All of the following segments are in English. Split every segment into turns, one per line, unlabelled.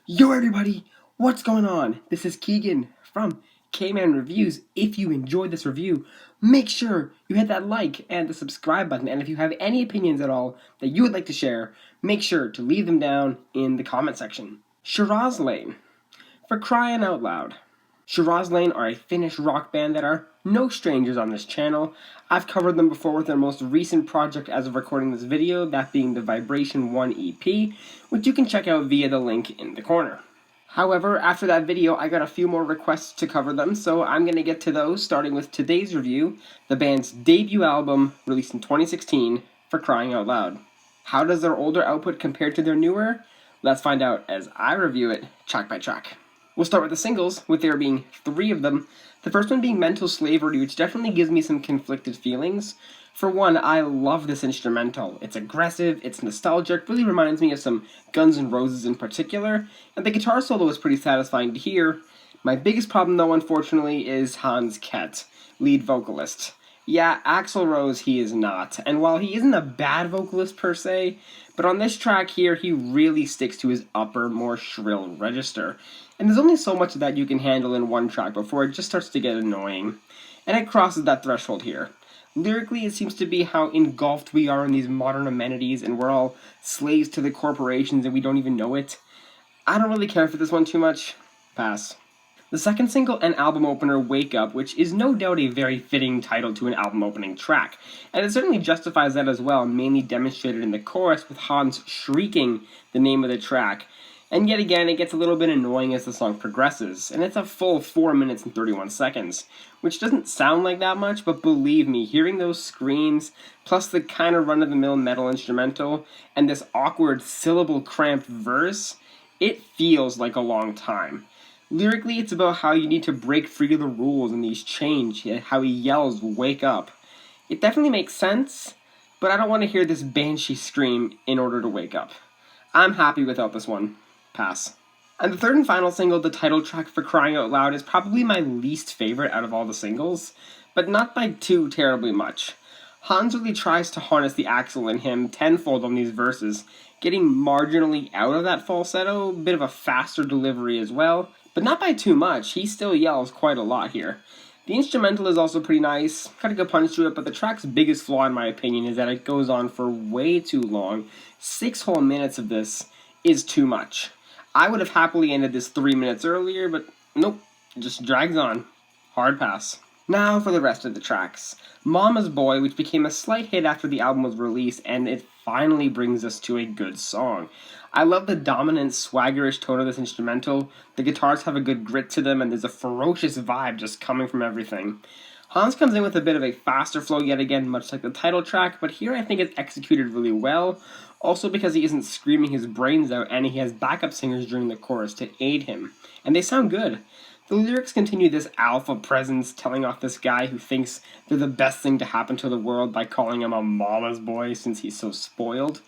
Yo everybody, what's going on? This is Keegan from Kman Reviews. If you enjoyed this review, make sure you hit that like and the subscribe button. And if you have any opinions at all that you would like to share, make sure to leave them down in the comment section. Shiraz Lane, for crying out loud. Shiraz Lane are a Finnish rock band that are no strangers on this channel. I've covered them before with their most recent project as of recording this video, that being the Vibration 1 EP, which you can check out via the link in the corner. However, after that video, I got a few more requests to cover them, so I'm going to get to those, starting with today's review, the band's debut album, released in 2016, For Crying Out Loud. How does their older output compare to their newer? Let's find out as I review it track by track. We'll start with the singles, with there being 3 of them. The first one being Mental Slavery, which definitely gives me some conflicted feelings. For one, I love this instrumental. It's aggressive, it's nostalgic, really reminds me of some Guns N' Roses in particular, and the guitar solo is pretty satisfying to hear. My biggest problem though, unfortunately, is Hans Kett, lead vocalist. Yeah, Axl Rose he is not, and while he isn't a bad vocalist per se, but on this track here, he really sticks to his upper, more shrill register. And there's only so much of that you can handle in one track before it just starts to get annoying. And it crosses that threshold here. Lyrically, it seems to be how engulfed we are in these modern amenities and we're all slaves to the corporations and we don't even know it. I don't really care for this one too much. Pass. The second single and album opener, Wake Up, which is no doubt a very fitting title to an album opening track, and it certainly justifies that as well, mainly demonstrated in the chorus with Hans shrieking the name of the track. And yet again, it gets a little bit annoying as the song progresses, and it's a full 4 minutes and 31 seconds, which doesn't sound like that much, but believe me, hearing those screams, plus the kind of run-of-the-mill metal instrumental, and this awkward syllable-cramped verse, it feels like a long time. Lyrically, it's about how you need to break free of the rules and these change, how he yells, wake up. It definitely makes sense, but I don't want to hear this banshee scream in order to wake up. I'm happy without this one. Pass. And the third and final single, the title track, For Crying Out Loud, is probably my least favorite out of all the singles, but not by too terribly much. Hans really tries to harness the Axl in him tenfold on these verses, getting marginally out of that falsetto, a bit of a faster delivery as well, but not by too much. He still yells quite a lot here. The instrumental is also pretty nice, got a good punch to it, but the track's biggest flaw in my opinion is that it goes on for way too long. 6 whole minutes of this is too much. I would have happily ended this 3 minutes earlier, but nope, it just drags on. Hard pass. Now for the rest of the tracks. Momma's Boy, which became a slight hit after the album was released, and it finally brings us to a good song. I love the dominant, swaggerish tone of this instrumental. The guitars have a good grit to them, and there's a ferocious vibe just coming from everything. Hans comes in with a bit of a faster flow yet again, much like the title track, but here I think it's executed really well, also because he isn't screaming his brains out and he has backup singers during the chorus to aid him, and they sound good. The lyrics continue this alpha presence telling off this guy who thinks they're the best thing to happen to the world by calling him a mama's boy since he's so spoiled.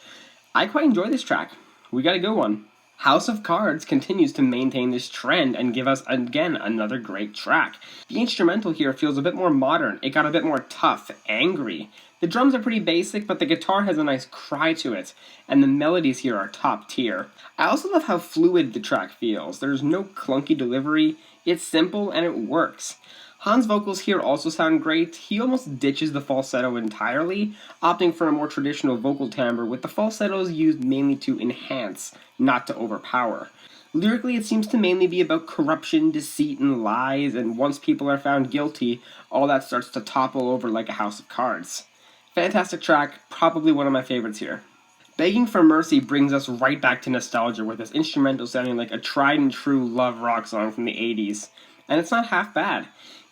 I quite enjoy this track. We got a good one. House of Cards continues to maintain this trend and give us, again, another great track. The instrumental here feels a bit more modern. It got a bit more tough, angry. The drums are pretty basic, but the guitar has a nice cry to it, and the melodies here are top tier. I also love how fluid the track feels. There's no clunky delivery. It's simple and it works. Hans' vocals here also sound great. He almost ditches the falsetto entirely, opting for a more traditional vocal timbre, with the falsettos used mainly to enhance, not to overpower. Lyrically, it seems to mainly be about corruption, deceit, and lies, and once people are found guilty, all that starts to topple over like a house of cards. Fantastic track, probably one of my favorites here. Begging for Mercy brings us right back to nostalgia, with this instrumental sounding like a tried and true love rock song from the 80s. And it's not half bad.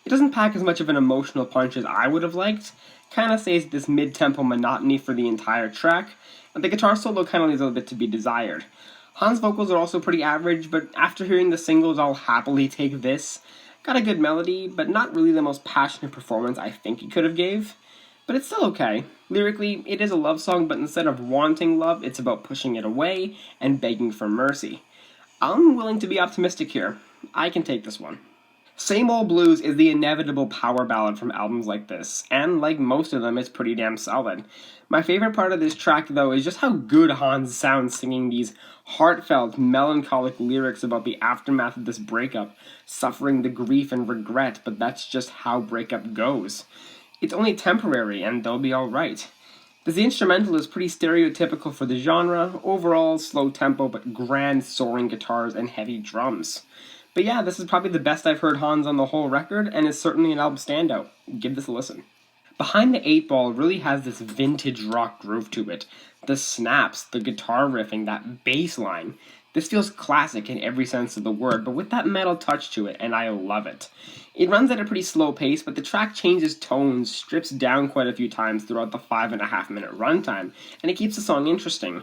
It doesn't pack as much of an emotional punch as I would have liked, kinda stays this mid-tempo monotony for the entire track, and the guitar solo kinda leaves a little bit to be desired. Hans' vocals are also pretty average, but after hearing the singles, I'll happily take this. Got a good melody, but not really the most passionate performance I think he could have gave. But it's still okay. Lyrically, it is a love song, but instead of wanting love, it's about pushing it away and begging for mercy. I'm willing to be optimistic here. I can take this one. Same Old Blues is the inevitable power ballad from albums like this, and like most of them, it's pretty damn solid. My favorite part of this track, though, is just how good Hans sounds singing these heartfelt, melancholic lyrics about the aftermath of this breakup, suffering the grief and regret, but that's just how breakup goes. It's only temporary, and they'll be alright. The instrumental is pretty stereotypical for the genre, overall slow tempo but grand soaring guitars and heavy drums. But yeah, this is probably the best I've heard Hans on the whole record, and is certainly an album standout. Give this a listen. Behind the Eight Ball really has this vintage rock groove to it. The snaps, the guitar riffing, that bass line. This feels classic in every sense of the word, but with that metal touch to it, and I love it. It runs at a pretty slow pace, but the track changes tones, strips down quite a few times throughout the 5.5 minute runtime, and it keeps the song interesting.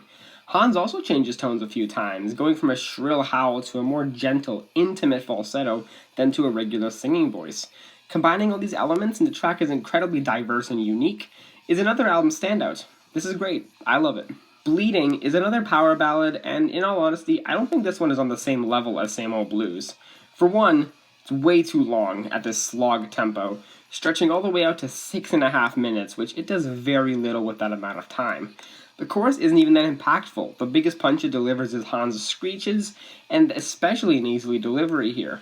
Hans also changes tones a few times, going from a shrill howl to a more gentle, intimate falsetto than to a regular singing voice. Combining all these elements, and the track is incredibly diverse and unique, is another album standout. This is great. I love it. Bleeding is another power ballad, and in all honesty, I don't think this one is on the same level as Same Old Blues. For one, it's way too long at this slog tempo, stretching all the way out to 6.5 minutes, which it does very little with that amount of time. The chorus isn't even that impactful. The biggest punch it delivers is Hans' screeches, and especially an easily delivery here.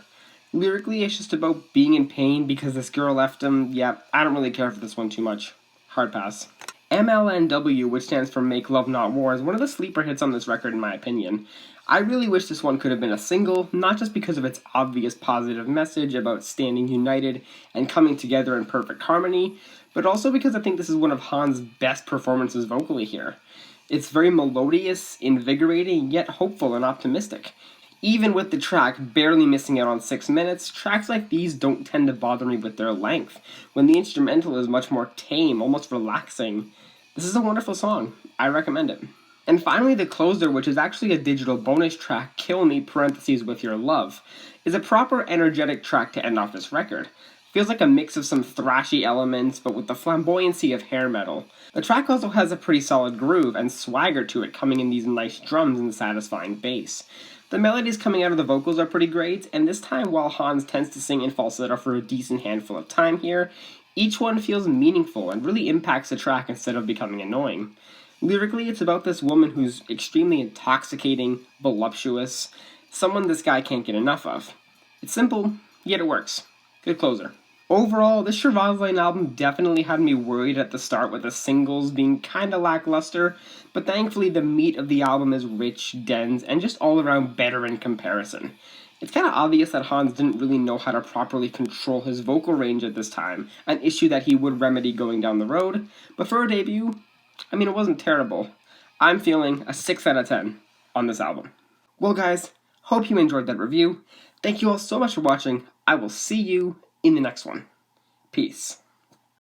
Lyrically, it's just about being in pain because this girl left him. Yeah, I don't really care for this one too much. Hard pass. M.L.N.W, which stands for Make Love Not War, is one of the sleeper hits on this record in my opinion. I really wish this one could have been a single, not just because of its obvious positive message about standing united and coming together in perfect harmony, but also because I think this is one of Hans' best performances vocally here. It's very melodious, invigorating, yet hopeful and optimistic. Even with the track barely missing out on 6 minutes, tracks like these don't tend to bother me with their length, when the instrumental is much more tame, almost relaxing. This is a wonderful song. I recommend it. And finally, the closer, which is actually a digital bonus track, Kill Me, parentheses, with Your Love, is a proper energetic track to end off this record. Feels like a mix of some thrashy elements, but with the flamboyancy of hair metal. The track also has a pretty solid groove and swagger to it, coming in these nice drums and satisfying bass. The melodies coming out of the vocals are pretty great, and this time while Hans tends to sing in falsetto for a decent handful of time here, each one feels meaningful and really impacts the track instead of becoming annoying. Lyrically, it's about this woman who's extremely intoxicating, voluptuous, someone this guy can't get enough of. It's simple, yet it works. Good closer. Overall, this Shiraz Lane album definitely had me worried at the start with the singles being kinda lackluster, but thankfully the meat of the album is rich, dense, and just all around better in comparison. It's kinda obvious that Hans didn't really know how to properly control his vocal range at this time, an issue that he would remedy going down the road, but for a debut, it wasn't terrible. I'm feeling a 6 out of 10 on this album. Well guys, hope you enjoyed that review. Thank you all so much for watching. I will see you in the next one. Peace.